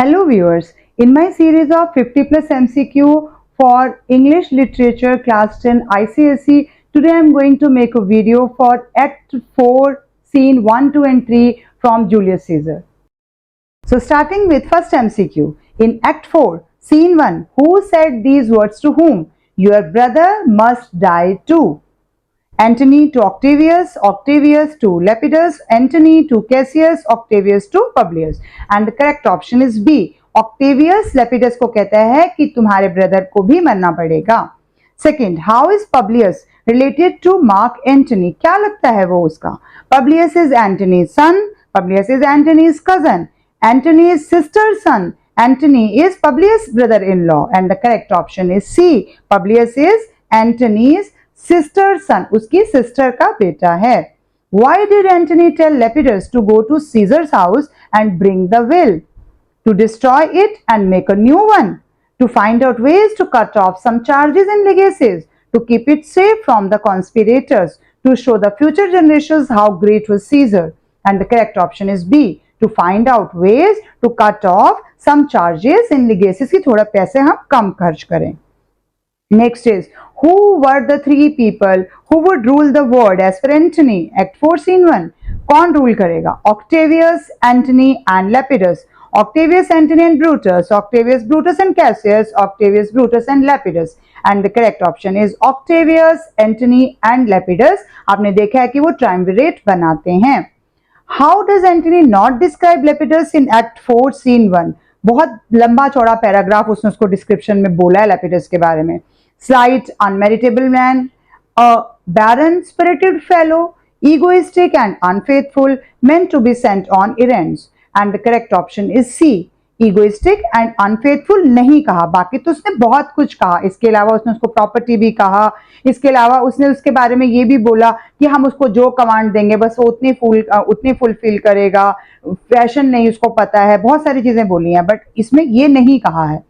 Hello viewers, in my series of 50 plus MCQ for English Literature Class 10 ICSE, today I am going to make a video for Act 4, Scene 1, 2 and 3 from Julius Caesar. So starting with first MCQ, in Act 4, Scene 1, who said these words to whom? Your brother must die too. Antony to Octavius, Octavius to Lepidus, Antony to Cassius, Octavius to Publius. And the correct option is B. Octavius Lepidus को कहता है कि तुम्हारे brother को भी मरना पड़ेगा. Second, how is Publius related to Mark Antony? क्या लगता है वो उसका? Publius is Antony's son. Publius is Antony's cousin. Antony is sister's son. Antony is Publius' brother-in-law. And the correct option is C. Publius is Antony's sister son, उसकी sister का बेटा है. Why did Antony tell Lepidus to go to Caesar's house and bring the will? To destroy it and make a new one. To find out ways to cut off some charges and legacies. To keep it safe from the conspirators. To show the future generations how great was Caesar. And the correct option is B. To find out ways to cut off some charges and legacies कि थोड़ा पैसे हम कम खर्च करें. Next is, who were the three people who would rule the world as per Antony? Act 4 Scene 1. कौन rule करेगा? Octavius, Antony and Lepidus. Octavius, Antony and Brutus. Octavius, Brutus and Cassius. Octavius, Brutus and Lepidus. And the correct option is Octavius, Antony and Lepidus. आपने देखा है कि वो triumvirate बनाते हैं. How does Antony not describe Lepidus in Act 4 Scene 1? बहुत लंबा चौड़ा पैराग्राफ उसने उसको डिस्क्रिप्शन में बोला है Lepidus के बारे में. Slight, unmeritable man, a barren spirited fellow, egoistic and unfaithful, meant to be sent on errands. And the correct option is C. Egoistic and unfaithful नहीं कहा, बाकी तो उसने बहुत कुछ कहा. इसके अलावा उसने उसको प्रॉपर्टी भी कहा. इसके अलावा उसने उसके बारे में ये भी बोला कि हम उसको जो कमांड देंगे बस वो उतनी फुलफिल करेगा. फैशन नहीं उसको पता है, बहुत सारी चीजें बोली हैं, बट इसमें ये नहीं कहा है.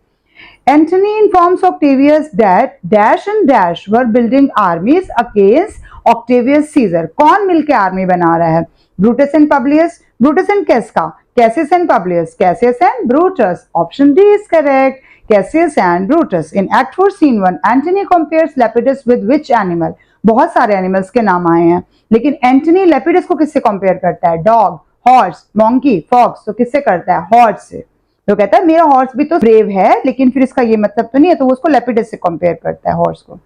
Antony informs Octavius that dash and dash were building armies against Octavius Caesar. कौन मिलके आर्मी बना रहा है? Brutus and Publius, Brutus and Casca, Cassius and Publius, Cassius and Brutus. Option D is correct. Cassius and Brutus. In Act 4 Scene 1, Antony compares Lepidus with which animal? बहुत सारे animals के नाम आए हैं, लेकिन एंटनी लेपिडस को किससे कंपेयर करता है? Dog, horse, monkey, fox. तो किससे करता है? हॉर्स से. तो कहता है मेरा हॉर्स भी तो ब्रेव है, लेकिन फिर इसका ये मतलब तो नहीं है, तो वो उसको लेपिडस से कंपेयर करता है हॉर्स को.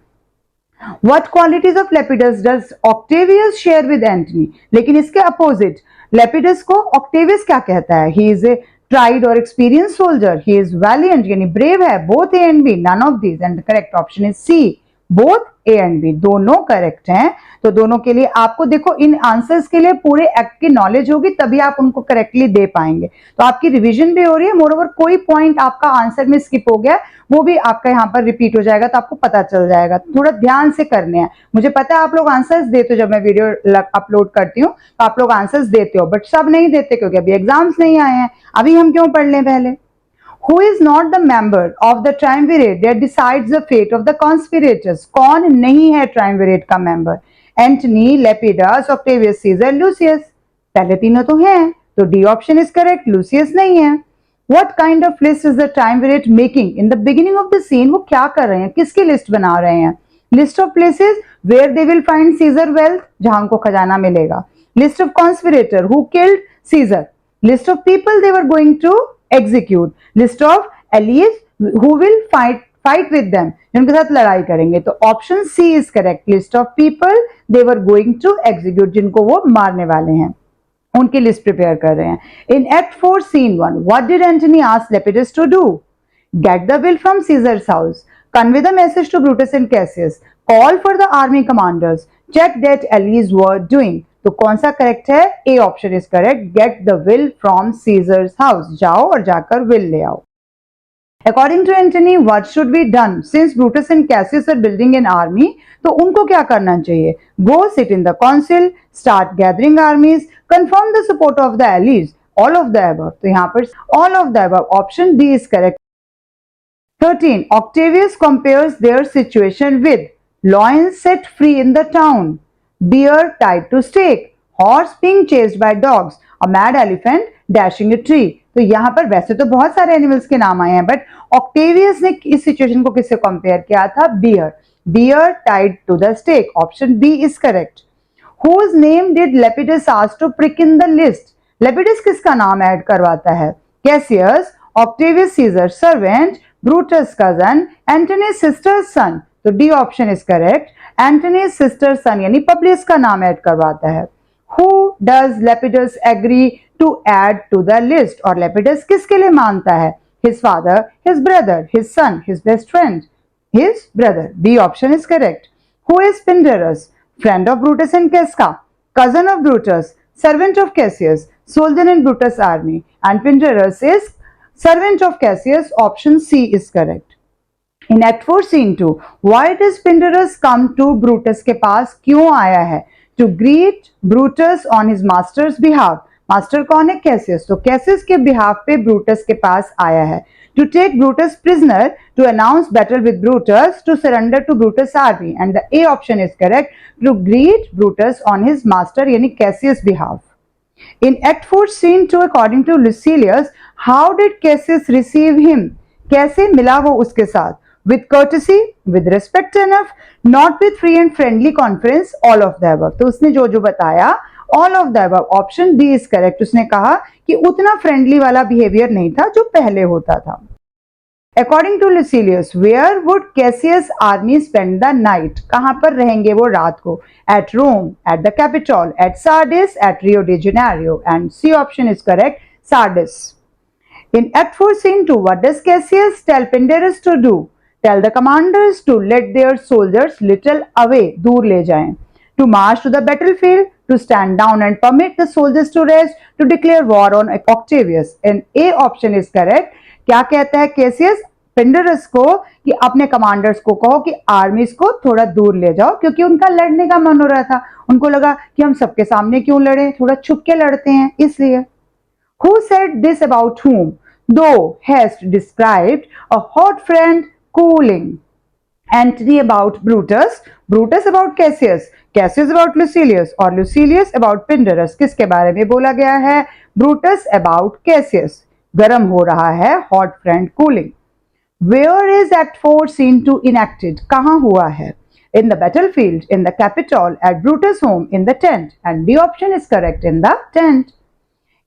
What qualities of Lepidus does Octavius share with Antony? लेकिन इसके अपोजिट लेपिडस को ऑक्टेवियस क्या कहता है? He is a tried or experienced soldier. He is valiant, यानी ब्रेव है. Both A and B, none of these, and the correct option is C. Both A and B, दोनों correct हैं. तो दोनों के लिए आपको देखो इन आंसर्स के लिए पूरे एक्ट की नॉलेज होगी तभी आप उनको करेक्टली दे पाएंगे. तो आपकी रिवीजन भी हो रही है. मोरओवर कोई पॉइंट आपका आंसर में स्किप हो गया वो भी आपका यहाँ पर रिपीट हो जाएगा, तो आपको पता चल जाएगा. थोड़ा ध्यान से करने हैं. मुझे पता है आप लोग आंसर्स देते हो, जब मैं वीडियो अपलोड करती हूँ तो आप लोग आंसर्स देते हो, बट सब नहीं देते क्योंकि अभी एग्जाम्स नहीं आए हैं. अभी हम क्यों पढ़ लें पहले. Who is not the member of the triumvirate that decides the fate of the conspirators? कौन नहीं है triumvirate का member? Antony, Lepidus, Octavius Caesar, Lucius. पहले तीनों तो हैं, तो D option is correct. Lucius नहीं है. What kind of list is the triumvirate making in the beginning of the scene? वो क्या कर रहे हैं, किसकी लिस्ट बना रहे हैं? List of places where they will find Caesar wealth, जहां उनको खजाना मिलेगा. List of conspirator who killed Caesar. List of people they were going to execute. List of allies who will fight with them, जिनके साथ लड़ाई करेंगे. तो option C is correct. List of people they were going to execute, जिनको वो मारने वाले हैं, उनकी लिस्ट प्रिपेयर कर रहे हैं. In act 4 scene 1, what did Antony ask Lepidus to do? Get the will from Caesar's house, convey the message to Brutus and Cassius, call for the army commanders, check that allies were doing. तो कौन सा correct है? A option is correct. Get the will from Caesar's house, जाओ और जाकर will ले आओ. According to Antony, what should be done since Brutus and Cassius are building an army? तो उनको क्या करना चाहिए? Go sit in the council, start gathering armies, confirm the support of the allies, all of the above. तो यहाँ पर all of the above, option D is correct. 13. Octavius compares their situation with lions set free in the town, deer tied to stake, horse being chased by dogs, a mad elephant dashing a tree. तो यहाँ पर वैसे तो बहुत सारे animals के नाम आए हैं, बट ऑक्टेवियस ने इस सिचुएशन को किससे कंपेयर किया था? Bear. Bear tied to the stake, option B is correct. Whose name did Lepidus ask to prick in the list? Lepidus किसका नाम ऐड करवाता है? Cassius, Octavius Caesar's servant, Brutus' cousin, Antony's sister's son. तो D option is correct. Antony's sister's son यानी Publius का नाम add करवाता है। Who does Lepidus agree to add to the list? और Lepidus किसके लिए मानता है? His father, his brother, his son, his best friend. His brother. B option is correct. Who is Pindarus? Friend of Brutus and Casca, cousin of Brutus, servant of Cassius, soldier in Brutus' army, and Pindarus is servant of Cassius. Option C is correct. In Act 4 Scene 2, why does Pindarus come to Brutus के पास क्यों आया है? To greet Brutus on his master's behalf. Master कौन है? Cassius. तो Cassius के behalf पे Brutus के पास आया है। To take Brutus prisoner, to announce battle with Brutus, to surrender to Brutus' army, and the A option is correct. To greet Brutus on his master यानी Cassius' behalf. In Act 4 Scene 2, according to Lucilius, how did Cassius receive him? कैसे मिला वो उसके साथ? With courtesy, with respect enough, not with free and friendly conference, all of the above. तो उसने जो जो बताया all of the above, option B is correct. उसने कहा कि उतना फ्रेंडली वाला बिहेवियर नहीं था जो पहले होता था। According to Lucilius, where would Cassius' army spend the night? कहाँ पर रहेंगे वो रात को? At Rome, at the Capitol, at Sardis, at Rio de Janeiro, and C option is correct, Sardis. In Act 4 Scene 2, what does Cassius tell Pindarus to do? Tell the commanders to let their soldiers little away, दूर ले जाएं. To march to the battlefield, to stand down and permit the soldiers to rest, to declare war on Octavius. And A option is correct. क्या कहता है Cassius Pindarus को कि अपने commanders को कहो कि आर्मीज को थोड़ा दूर ले जाओ, क्योंकि उनका लड़ने का मन हो रहा था। उनको लगा कि हम सबके सामने क्यों लड़े, थोड़ा छुप के लड़ते हैं, इसलिए। Who said this about whom? Thou hast described a hot friend cooling. Antony about Brutus, Brutus about Cassius, Cassius about Lucilius और Lucilius about Pindarus. किसके बारे में बोला गया है? Brutus about Cassius. गर्म हो रहा है, hot friend cooling. Where is Act 4 Scene 2 enacted? कहाँ हुआ है? In the battlefield, in the Capitol, at Brutus' home, in the tent. And the option is correct, in the tent.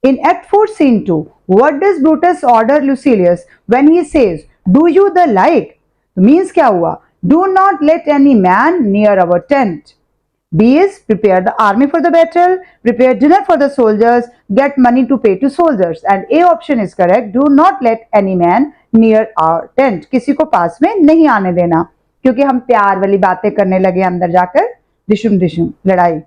In Act 4 Scene 2, what does Brutus order Lucilius when he says, do you the like? Means क्या हुआ? Do not let any man near our tent. B is prepare the army for the battle, prepare dinner for the soldiers, get money to pay to soldiers. And A option is correct. Do not let any man near our tent. किसी को पास में नहीं आने देना, क्योंकि हम प्यार वाली बातें करने लगे अंदर जाकर, दिशुम दिशुम लड़ाई।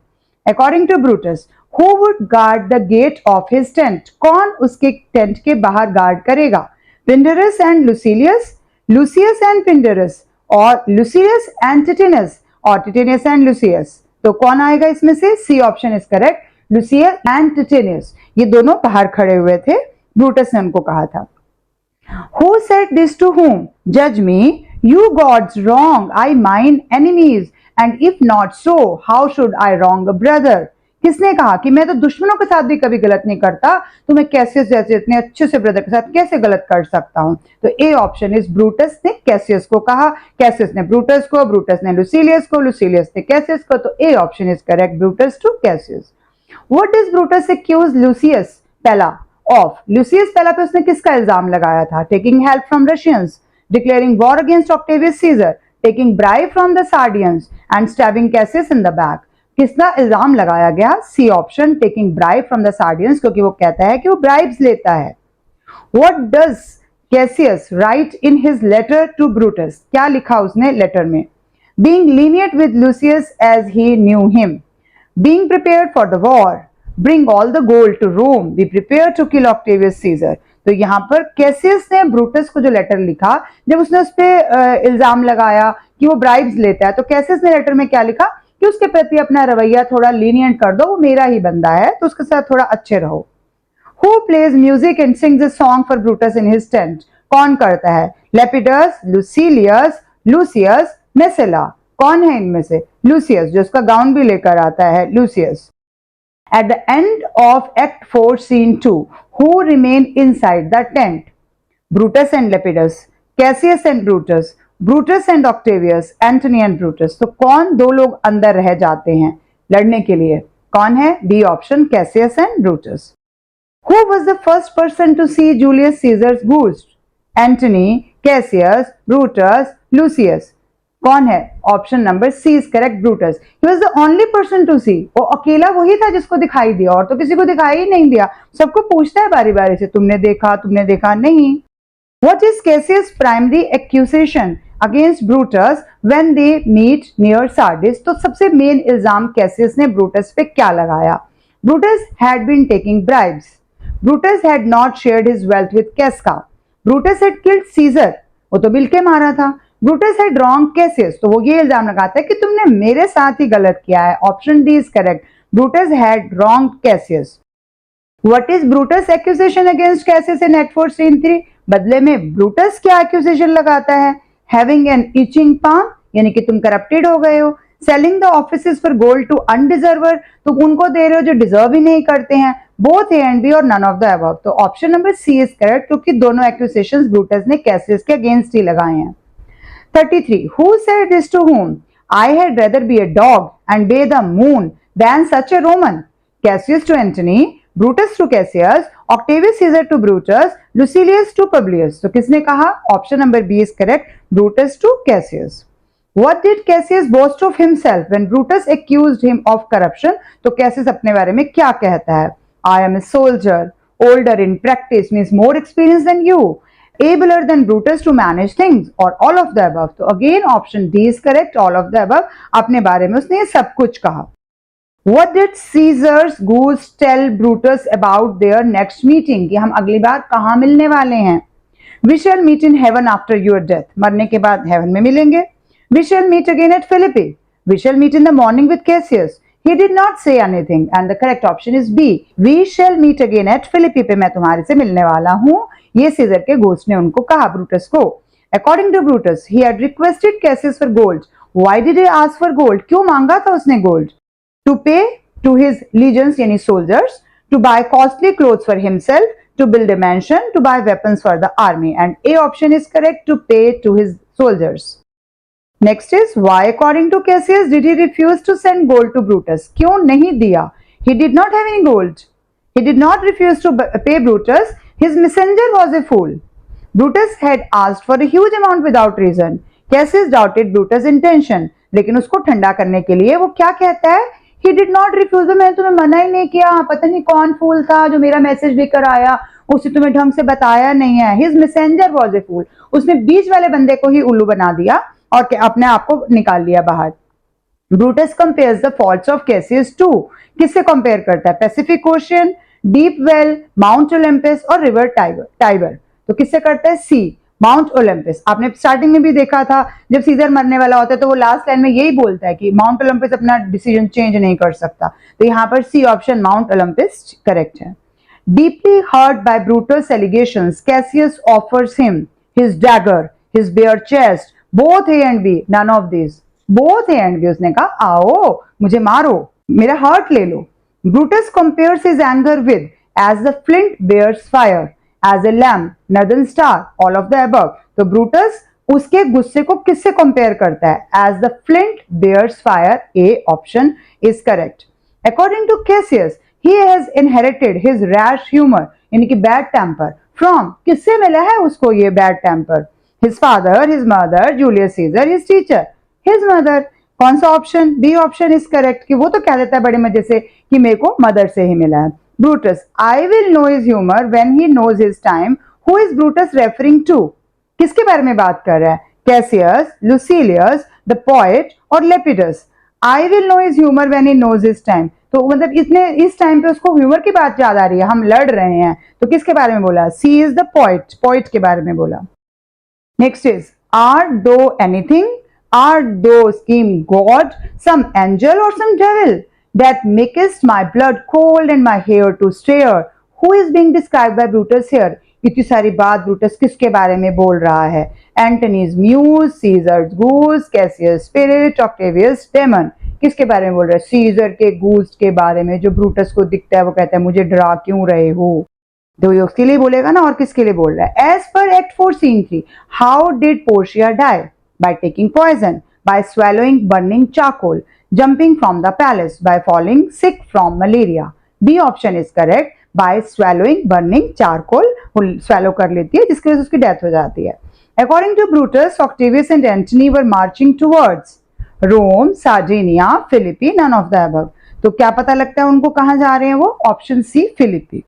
According to Brutus, who would guard the gate of his tent? कौन उसके टेंट के बाहर गार्ड करेगा? Pindarus and Lucilius, Lucius and Pindarus, और Lucilius and Titinus, और Titinus and Lucius। तो कौन आएगा इसमें से? C option is correct, Lucius and Titinus। ये दोनों बाहर खड़े हुए थे, ब्रूटस ने उनको कहा था। Who said this to whom? Judge me, you gods wrong I mine enemies, and if not so, how should I wrong a brother? किसने कहा कि मैं तो दुश्मनों के साथ भी कभी गलत नहीं करता, तो मैं कैसियस जैसे इतने अच्छे से ब्रदर के साथ कैसे गलत कर सकता हूं? तो ए ऑप्शन इज, ब्रूटस ने कैसियस को कहा, कैसियस ने ब्रूटस को, ब्रूटस ने लुसीलियस को, लुसीलियस ने कैसियस को। तो A option is correct, Brutus to Cassius. What does Brutus accuse Lucius Pella of? Lucius Pella पे उसने किसका इल्जाम लगाया था? Taking help from Russians, declaring war against Octavius Caesar, taking bribe from the Sardians, and stabbing Cassius in the back. किसका इल्जाम लगाया गया? C option, taking bribe from the Sardians, क्योंकि वो कहता है कि वो ब्राइब्स लेता है। What does Cassius right in his letter to Brutus? क्या लिखा उसने लेटर में? Being lenient with Lucius as he knew him, being prepared for the war, bring all the gold to Rome, be prepare to kill Octavius Caesar. तो यहाँ पर Cassius ने Brutus को जो लेटर लिखा, जब उसने उस पर इल्जाम लगाया कि वो ब्राइब्स लेता है, तो कैसियस ने लेटर में क्या लिखा कि उसके प्रति अपना रवैया थोड़ा लीनियंट कर दो, वो मेरा ही बंदा है, तो उसके साथ थोड़ा अच्छे रहो। Who plays music and sings a song for Brutus in his tent? कौन करता है? Lepidus, Lucilius, Lucius, Messala। कौन है इनमें से? Lucius, जो उसका गाउन भी लेकर आता है, Lucius। At the end of Act 4, Scene 2, who remain inside the tent? Brutus and Lepidus, Cassius and Brutus, Brutus and Octavius, Antony and Brutus. तो कौन दो लोग अंदर रह जाते हैं लड़ने के लिए? कौन है? B option, Cassius and Brutus. Who was the first person to see Julius Caesar's ghost? Antony, Cassius, Brutus, Lucius. कौन है? Option number C is correct, Brutus. He was the only person to see. वो अकेला वही था जिसको दिखाई दिया, और तो किसी को दिखाई ही नहीं दिया. सबको पूछता है बारी बारी से, तुमने देखा नहीं. What is Cassius' primary accusation against Brutus when they meet near Sardis? तो सबसे मेन इल्जाम कैसियस ने ब्रूटस पे क्या लगाया? Brutus had been taking bribes. Brutus had not shared his wealth with Casca. Brutus had killed Caesar. वो तो मिलके मारा था. Brutus had wronged Cassius. तो वो ये इल्जाम लगाता है कि तुमने मेरे साथ ही गलत किया है. Option D is correct. Brutus had wronged Cassius. What is Brutus' accusation against Cassius in Act 4, Scene 3? बदले में Brutus क्या accusation लगाता है? Having an itching palm, यानी कि तुम करप्टेड हो गए हो. Selling the offices for gold to undeserver, तुम उनको दे रहे हो जो डिजर्व ही नहीं करते हैं. Both A and B और none of the above. तो option number C is correct, क्योंकि दोनों एक्यूजेशंस ब्रूटस ने कैसियस के अगेंस्ट ही लगाए हैं. 33. Who said this to whom? I had rather be a dog and bathe the moon than such a Roman. Cassius to Antony, Brutus to Cassius, Octavius Caesar to Brutus, Lucilius to Publius. तो किसने कहा? Option number B is correct, Brutus to Cassius. What did Cassius boast of himself when Brutus accused him of corruption? तो Cassius अपने बारे में क्या कहता है? I am a soldier, older in practice, means more experienced than you, abler than Brutus to manage things, or all of the above. तो again option D is correct, all of the above. अपने बारे में उसने ये सब कुछ कहा. What did Caesar's goose tell Brutus about their next meeting? कि हम अगली बार कहाँ मिलने वाले हैं? We shall meet in heaven after your death. मरने के बाद हेवन में मिलेंगे. We shall meet again at Philippi. We shall meet in the morning with Cassius. He did not say anything, and the correct option is B. We shall meet again at Philippi पे मैं तुम्हारे से मिलने वाला हूँ. ये scissor के ghost ने उनको कहा ब्रूटस को. According to Brutus, he had requested Cassius for gold. Why did he ask for gold? क्यों मांगा था उसने gold? To pay to his legions यानी soldiers, to buy costly clothes for himself, to build a mansion, to buy weapons for the army. And A option is correct, to pay to his soldiers. Next is, why according to Cassius did he refuse to send gold to Brutus? क्यों नहीं दिया? He did not have any gold. He did not refuse to pay Brutus. His messenger was a fool. Brutus had asked for a huge amount without reason. Cassius doubted Brutus' intention. लेकिन उसको ठंडा करने के लिए वो क्या कहता है? He did not refuse. मैंने तुम्हें मना ही नहीं किया. पता नहीं कौन फूल था जो मेरा मैसेज लेकर आया, उसे तुम्हें ढंग से बताया नहीं है. His messenger was a fool. उसने बीच वाले बंदे को ही उल्लू बना दिया और अपने आप को निकाल लिया बाहर. Brutus compares the faults of Cassius to, किससे कंपेयर करता है? Pacific ocean, deep well, mount Olympus और रिवर टाइबर. तो किससे करता है? सी, माउंट ओलंपस. आपने स्टार्टिंग में भी देखा था जब सीजर मरने वाला होता है तो वो लास्ट लाइन में यही बोलता है कि माउंट ओलंपस अपना डिसीजन चेंज नहीं कर सकता. तो यहाँ पर C option mount Olympus correct है. Deeply hurt by Brutus' allegations, Cassius offers him his dagger, his bare chest, both A and B, none of these. Both A and B. उसने कहा आओ मुझे मारो, मेरा हार्ट ले लो. Brutus compares his anger with, as the flint bears fire, as a lamb, northern star, all of the above. तो Brutus उसके गुस्से को किससे कंपेयर करता है? As the flint bears fire. A option is correct. According to Cassius, he has inherited his rash humor, यानी कि bad temper, from, किससे मिला है उसको ये bad temper? His father, his mother, Julius Caesar, his teacher, his mother. कौन सा ऑप्शन? बी ऑप्शन इज करेक्ट, कि वो तो कह देता है बड़े मजे से कि मेरे को मदर से ही मिला है. Brutus, I will know his humor when he knows his time. Who is Brutus referring to? किसके बारे में बात कर रहा है? Cassius, Lucilius, the poet और Lepidus. I will know his humor when he knows his time. तो मतलब इसने इस टाइम पे उसको ह्यूमर की बात याद आ रही है, हम लड़ रहे हैं. तो किसके बारे में बोला? सी इज द पोइट, पोइट के बारे में बोला. Next is, art thou anything? Art thou scheme God, some angel or some devil, that makest my blood cold and my hair to stare? Who is being described by Brutus here? इतनी सारी बात Brutus किसके बारे में बोल रहा है? Antony's muse, Caesar's goose, Cassius' spirit, Octavius' demon. किसके बारे में बोल रहा है? सीजर के घूस्ट के बारे में। जो ब्रूटस को दिखता है वो कहता है मुझे डरा क्यों रहे हो, तो ये उसके लिए बोलेगा ना, और किसके लिए बोल रहा है? As per act 4 scene 3 how did Portia die? By taking poison, by swallowing burning charcoal, jumping from the palace, by falling sick from malaria. B option is correct, by swallowing burning charcoal, swallow कर लेती है जिसकी वजह से उसकी death हो जाती है। According to Brutus, Octavius and Antony were marching towards Rome, Sardinia, Philippi, none of the above. तो क्या पता लगता है उनको कहाँ जा रहे हैं वो? Option C Philippi.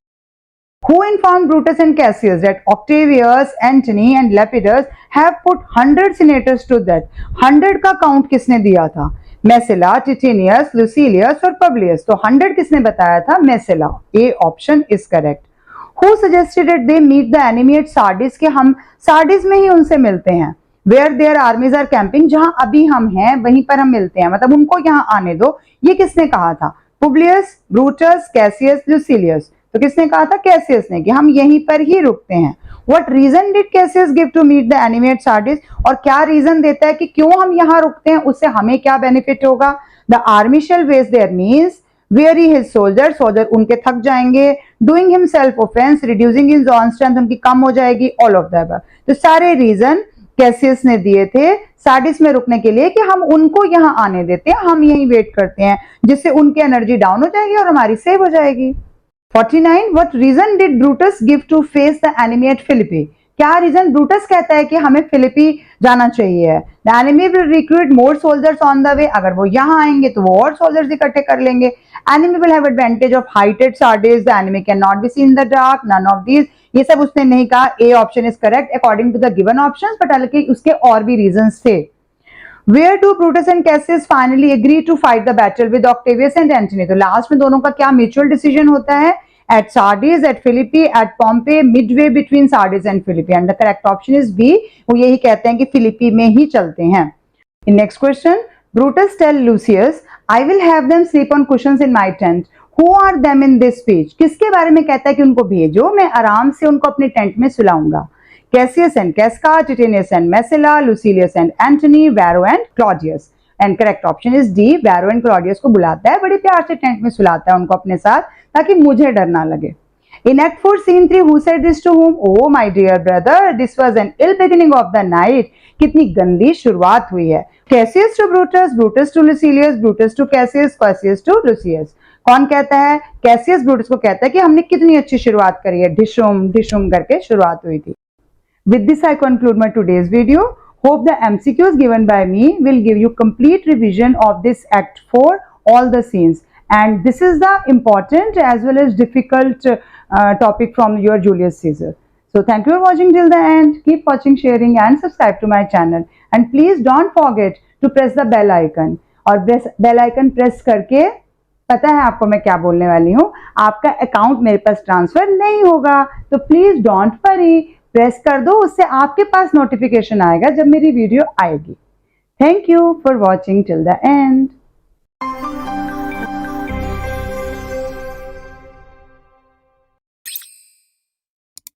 Who informed Brutus and Cassius that Octavius, Antony and Lepidus have put 100 senators to death? 100 का काउंट किसने दिया था? Messala, Titinius, Lucilius और Publius। तो 100 किसने बताया था? Messala। A option is correct। Who suggested that they meet the enemy at Sardis? कि हम सार्डिस में ही उनसे मिलते हैं। Where their armies are camping, जहां अभी हम हैं वहीं पर हम मिलते हैं, मतलब उनको यहां आने दो। ये किसने कहा था? Publius, Brutus, Cassius, Lucilius। तो किसने कहा था? कैसियस ने, कि हम यहीं पर ही रुकते हैं। What reason did Cassius give to meet the enemy at Sardis? और क्या रीजन देता है कि क्यों हम यहाँ रुकते हैं, उससे हमें क्या बेनिफिट होगा? The army shall waste their means, weary his soldiers, soldier उनके थक जाएंगे, doing himself offense, reducing his own strength, उनकी कम हो जाएगी, all of the above। तो सारे रीजन कैसियस ने दिए थे सार्डिस में रुकने के लिए कि हम उनको यहाँ आने देते हैं, हम यहीं वेट करते हैं, जिससे उनकी एनर्जी डाउन हो जाएगी और हमारी सेव हो जाएगी। 49. What reason did Brutus give to face the enemy at Philippi? क्या रीजन ब्रूटस कहता है कि हमें फिलिपी जाना चाहिए? The enemy will recruit more soldiers on the way। अगर वो यहाँ आएंगे तो वो और सोल्जर्स इकट्ठे कर लेंगे। Enemy will have advantage of height at Sardis, the enemy cannot be seen in the dark, none of these। ये सब उसने नहीं कहा। A option is correct according to the given options, but हालांकि उसके और भी रीजंस थे। Where do Brutus and Cassius finally agree to fight the battle with Octavius and Antony? तो लास्ट में दोनों का क्या म्यूचुअल डिसीजन होता है? At Sardis, at Philippi, at Pompey, midway between Sardis and Philippi, and the correct option is B। वो यही कहते हैं कि फिलिपी में ही चलते हैं। In next question, Brutus tell Lucius, I will have them sleep on cushions in my tent. Who are them in this speech? किसके बारे में कहता है कि उनको भेजो, मैं आराम से उनको अपने टेंट में सुलाऊंगा? Cassius and Casca, Titinius and Messala, Lucilius and Antony, Varro and Claudius। And correct option is D, Vero and Claudius को बुलाता है, बड़े प्यार से टेंट में सुलाता है उनको अपने साथ, ताकि मुझे डर ना लगे। In Act 4 Scene 3, who said this to whom? Oh my dear brother, this was an ill beginning of the night। कितनी गंदी शुरुआत हुई है। Cassius to Brutus, Brutus to Lucilius, Brutus to Cassius, Cassius to Lucius। कौन कहता है? Cassius Brutus को कहता है कि हमने कितनी अच्छी शुरुआत करी है, डिशुम डिशुम करके शुरुआत हुई थी। With this I conclude my today's video। Hope the MCQs given by me will give you complete revision of this Act 4, all the scenes, and this is the important as well as difficult topic from your Julius Caesar। So thank you for watching till the end. Keep watching, sharing and subscribe to my channel, and please don't forget to press the bell icon। और bell icon press करके पता है आपको मैं क्या बोलने वाली हूँ, आपका अकाउंट मेरे पास ट्रांसफर नहीं होगा, तो प्लीज डोंट वरी, प्रेस कर दो, उससे आपके पास नोटिफिकेशन आएगा जब मेरी वीडियो आएगी। Thank you for watching till the end.